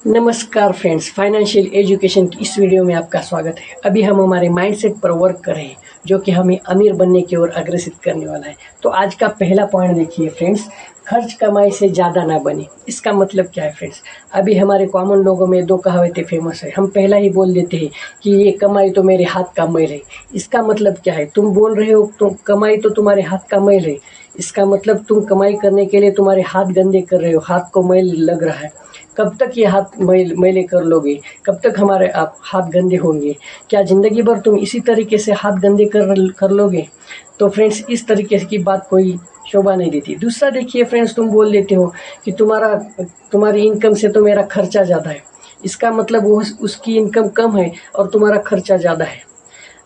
नमस्कार friends, financial education की इस वीडियो में आपका स्वागत है। अभी हम हमारे माइंडसेट पर वर्क कर रहे हैं जो कि हमें अमीर बनने की ओर अग्रसित करने वाला है। तो आज का पहला पॉइंट देखिए फ्रेंड्स, खर्च कमाई से ज़्यादा ना बने। इसका मतलब क्या है फ्रेंड्स? अभी हमारे कॉमन लोगों में दो कहावतें फेमस है। हम पहला ही बोल देते हैं कि ये कमाई तो मेरे हाथ का मैल है। इसका मतलब क्या है? तुम बोल रहे हो तुम कमाई तो तुम्हारे हाथ का मैल है। इसका मतलब तुम कमाई करने के लिए तुम्हारे हाथ गंदे कर रहे हो, हाथ को मैल लग रहा है। कब तक ये हाथ मैले कर लोगे? कब तक हमारे आप हाथ गंदे होंगे? क्या ज़िंदगी भर तुम इसी तरीके से हाथ गंदे कर लोगे? तो फ्रेंड्स, इस तरीके की बात कोई शोभा नहीं देती। दूसरा देखिए फ्रेंड्स, तुम बोल देते हो कि तुम्हारी इनकम से तो मेरा खर्चा ज़्यादा है। इसका मतलब वो उसकी इनकम कम है और तुम्हारा खर्चा ज़्यादा है।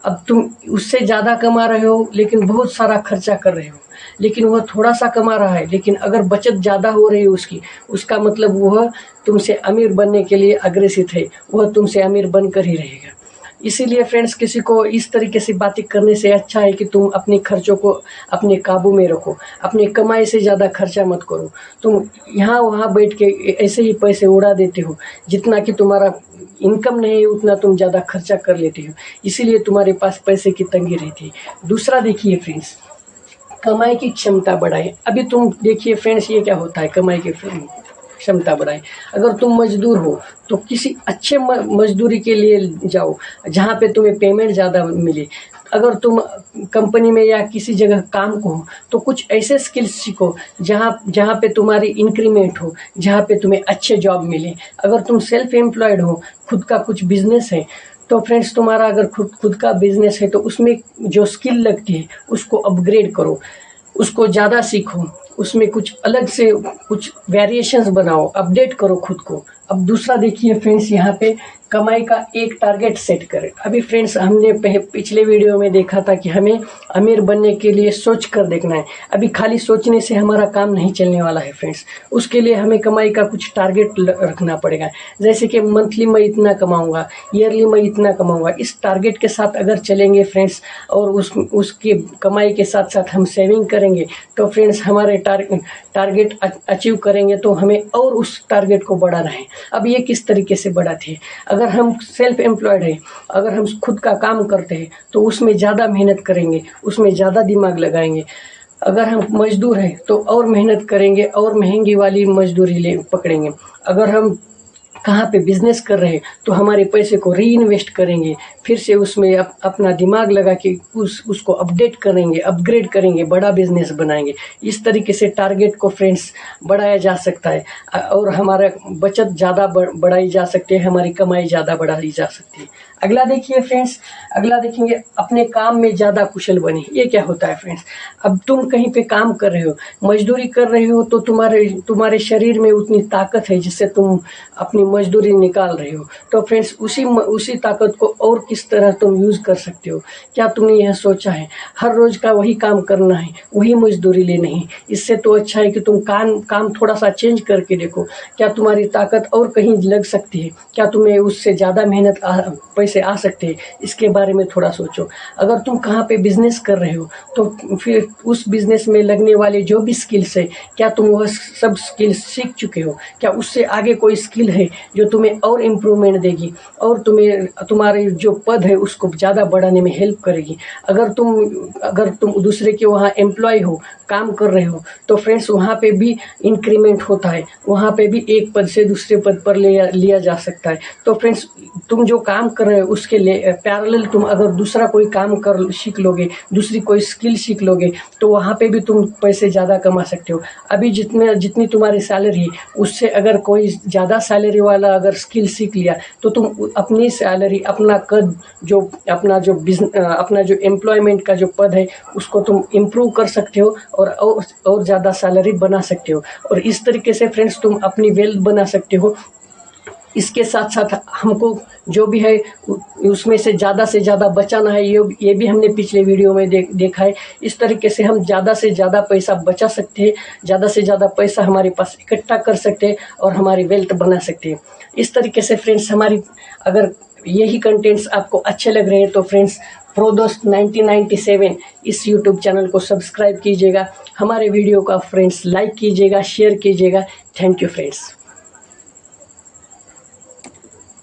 अब तुम उससे ज़्यादा कमा रहे हो लेकिन बहुत सारा खर्चा कर रहे हो, लेकिन वह थोड़ा सा कमा रहा है, लेकिन अगर बचत ज़्यादा हो रही है उसकी, उसका मतलब वह तुमसे अमीर बनने के लिए अग्रसित है। वह तुमसे अमीर बनकर ही रहेगा। इसीलिए फ्रेंड्स, किसी को इस तरीके से बातें करने से अच्छा है कि तुम अपने खर्चों को अपने काबू में रखो। अपनी कमाई से ज़्यादा खर्चा मत करो। तुम यहाँ वहाँ बैठ के ऐसे ही पैसे उड़ा देते हो। जितना कि तुम्हारा इनकम नहीं है उतना तुम ज़्यादा खर्चा कर लेते हो। इसीलिए तुम्हारे पास पैसे की तंगी रहती है। दूसरा देखिए फ्रेंड्स, कमाई की क्षमता बढ़ाएं। अभी तुम देखिए फ्रेंड्स, ये क्या होता है? कमाई की क्षमता बढ़ाएं। अगर तुम मजदूर हो तो किसी अच्छे मजदूरी के लिए जाओ जहाँ पे तुम्हें पेमेंट ज़्यादा मिले। अगर तुम कंपनी में या किसी जगह काम को हो तो कुछ ऐसे स्किल्स सीखो जहाँ जहाँ पे तुम्हारी इंक्रीमेंट हो, जहाँ पे तुम्हें अच्छे जॉब मिले। अगर तुम सेल्फ एम्प्लॉयड हो, खुद का कुछ बिजनेस है, तो फ्रेंड्स तुम्हारा अगर खुद का बिजनेस है तो उसमें जो स्किल लगती है उसको अपग्रेड करो, उसको ज़्यादा सीखो, उसमें कुछ अलग से कुछ वेरिएशंस बनाओ, अपडेट करो खुद को। अब दूसरा देखिए फ्रेंड्स, यहाँ पे कमाई का एक टारगेट सेट करें। अभी फ्रेंड्स, हमने पिछले वीडियो में देखा था कि हमें अमीर बनने के लिए सोच कर देखना है। अभी खाली सोचने से हमारा काम नहीं चलने वाला है फ्रेंड्स। उसके लिए हमें कमाई का कुछ टारगेट रखना पड़ेगा। जैसे कि मंथली मैं इतना कमाऊंगा, ईयरली मैं इतना कमाऊंगा। इस टारगेट के साथ अगर चलेंगे फ्रेंड्स और उसकी कमाई के साथ साथ हम सेविंग करेंगे तो फ्रेंड्स हमारे टारगेट अचीव करेंगे तो हमें और उस टारगेट को बढ़ाना है। अब ये किस तरीके से बढ़ाते हैं? अगर हम सेल्फ एम्प्लॉयड हैं, अगर हम खुद का काम करते हैं तो उसमें ज़्यादा मेहनत करेंगे, उसमें ज़्यादा दिमाग लगाएंगे। अगर हम मजदूर हैं तो और मेहनत करेंगे और महंगी वाली मजदूरी पकड़ेंगे। अगर हम कहाँ पे बिजनेस कर रहे हैं तो हमारे पैसे को री इन्वेस्ट करेंगे, फिर से उसमें अपना दिमाग लगा के उसको अपडेट करेंगे, अपग्रेड करेंगे, बड़ा बिजनेस बनाएंगे। इस तरीके से टारगेट को फ्रेंड्स बढ़ाया जा सकता है और हमारा बचत ज़्यादा बढ़ाई जा सकती है, हमारी कमाई ज़्यादा बढ़ाई जा सकती है। अगला देखिए फ्रेंड्स, अगला देखेंगे अपने काम में ज़्यादा कुशल बने। ये क्या होता है फ्रेंड्स? अब तुम कहीं पे काम कर रहे हो, मजदूरी कर रहे हो, तो तुम्हारे शरीर में उतनी ताकत है जिससे तुम अपनी मजदूरी निकाल रहे हो। तो फ्रेंड्स, उसी ताकत को और किस तरह तुम यूज़ कर सकते हो? क्या तुमने यह सोचा है? हर रोज़ का वही काम करना है, वही मजदूरी लेनी है। इससे तो अच्छा है कि तुम काम थोड़ा सा चेंज करके देखो। क्या तुम्हारी ताकत और कहीं लग सकती है? क्या तुम्हें उससे ज़्यादा मेहनत पैसे आ सकते हैं? इसके बारे में थोड़ा सोचो। अगर तुम कहाँ पे बिजनेस कर रहे हो तो फिर उस बिजनेस में लगने वाले जो भी स्किल्स है, क्या तुम वह सब स्किल्स सीख चुके हो? क्या उससे आगे कोई स्किल है जो तुम्हें और इम्प्रूवमेंट देगी और तुम्हारे जो पद है उसको ज़्यादा बढ़ाने में हेल्प करेगी? अगर तुम दूसरे के वहाँ एम्प्लॉय हो, काम कर रहे हो, तो फ्रेंड्स वहाँ पे भी इंक्रीमेंट होता है, वहाँ पे भी एक पद से दूसरे पद पर लिया जा सकता है। तो फ्रेंड्स, तुम जो काम कर रहे हो उसके लिए पैरेलल तुम अगर दूसरा कोई काम सीख लोगे, दूसरी कोई स्किल सीख लोगे, तो वहाँ पे भी तुम पैसे ज़्यादा कमा सकते हो। अभी जितनी तुम्हारी सैलरी है उससे अगर कोई ज़्यादा सैलरी वाला अगर स्किल सीख लिया तो तुम अपनी सैलरी, अपना कद, अपना जो एम्प्लॉयमेंट का जो पद है उसको तुम इम्प्रूव कर सकते हो और ज़्यादा सैलरी बना सकते हो। और इस तरीके से फ्रेंड्स तुम अपनी वेल्थ बना सकते हो। इसके साथ साथ हमको जो भी है उसमें से ज़्यादा बचाना है। ये भी हमने पिछले वीडियो में देखा है। इस तरीके से हम ज़्यादा से ज़्यादा पैसा बचा सकते हैं, ज़्यादा से ज़्यादा पैसा हमारे पास इकट्ठा कर सकते हैं और हमारी वेल्थ बना सकते हैं। इस तरीके से फ्रेंड्स, अगर यही कंटेंट्स आपको अच्छे लग रहे हैं तो फ्रेंड्स, प्रोदोस्त 1997 इस यूट्यूब चैनल को सब्सक्राइब कीजिएगा। हमारे वीडियो का फ्रेंड्स लाइक कीजिएगा, शेयर कीजिएगा। Thank you friends.